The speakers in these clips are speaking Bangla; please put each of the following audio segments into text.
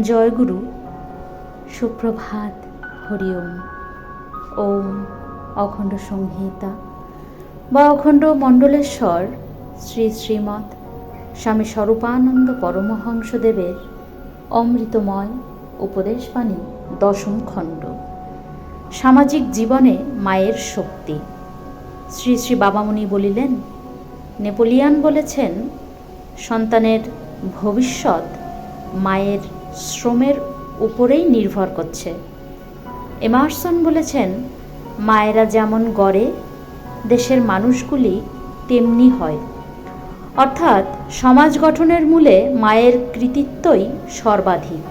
জয়গুরু, সুপ্রভাত, হরি ওম। ওম অখণ্ড সংহিতা বা অখণ্ড মণ্ডলেশ্বর শ্রী শ্রীমৎ স্বামী স্বরূপানন্দ পরমহংসদেবের অমৃতময় উপদেশবাণী, দশম খণ্ড। সামাজিক জীবনে মায়ের শক্তি। শ্রী শ্রী বাবামুনি বলিলেন, নেপোলিয়ান বলেছেন, সন্তানের ভবিষ্যৎ মায়ের শ্রমের উপরেই নির্ভর করছে। এমারসন বলেছেন, মায়েরা যেমন গড়ে, দেশের মানুষগুলি তেমনি হয়। অর্থাৎ সমাজ গঠনের মূলে মায়ের কৃতিত্বই সর্বাধিক।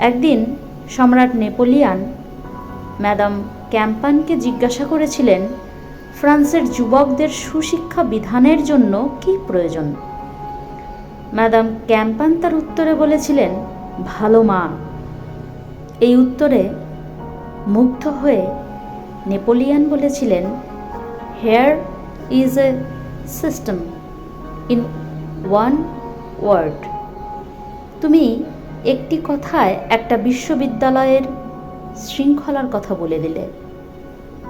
একদিন সম্রাট নেপোলিয়ান ম্যাডাম ক্যাম্পানকে জিজ্ঞাসা করেছিলেন, ফ্রান্সের যুবকদের সুশিক্ষা বিধানের জন্য কী প্রয়োজন? ম্যাডাম ক্যাম্পান তার উত্তরে বলেছিলেন, ভালো মা। এই উত্তরে মুগ্ধ হয়ে নেপোলিয়ান বলেছিলেন, here is a system in one word. তুমি একটি কথায় একটা বিশ্ববিদ্যালয়ের শৃঙ্খলার কথা বলে দিলে।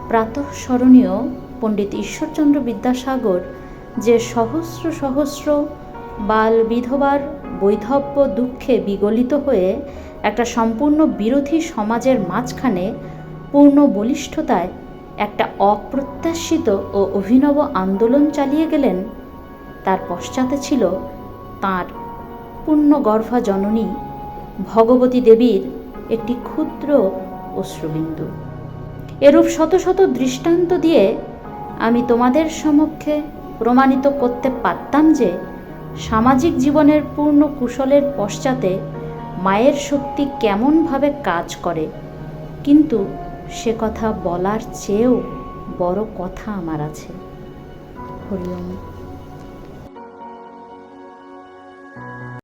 প্রাতঃস্মরণীয় পণ্ডিত ঈশ্বরচন্দ্র বিদ্যাসাগর যে সহস্র সহস্র বাল বিধবার বৈধব্য দুঃখে বিগলিত হয়ে একটা সম্পূর্ণ বিরোধী সমাজের মাঝখানে পূর্ণ বলিষ্ঠতায় একটা অপ্রত্যাশিত ও অভিনব আন্দোলন চালিয়ে গেলেন, তার পশ্চাতে ছিল তাঁর পূর্ণগর্ভা জননী ভগবতী দেবীর একটি ক্ষুদ্র অশ্রুবিন্দু। এরূপ শত শত দৃষ্টান্ত দিয়ে আমি তোমাদের সমক্ষে প্রমাণিত করতে পারতাম যে সামাজিক জীবনের পূর্ণ কুশলের পশ্চাতে মায়ের শক্তি কেমনভাবে কাজ করে, কিন্তু সে কথা বলার চেয়েও বড় কথা আমার আছে। হরি ওম।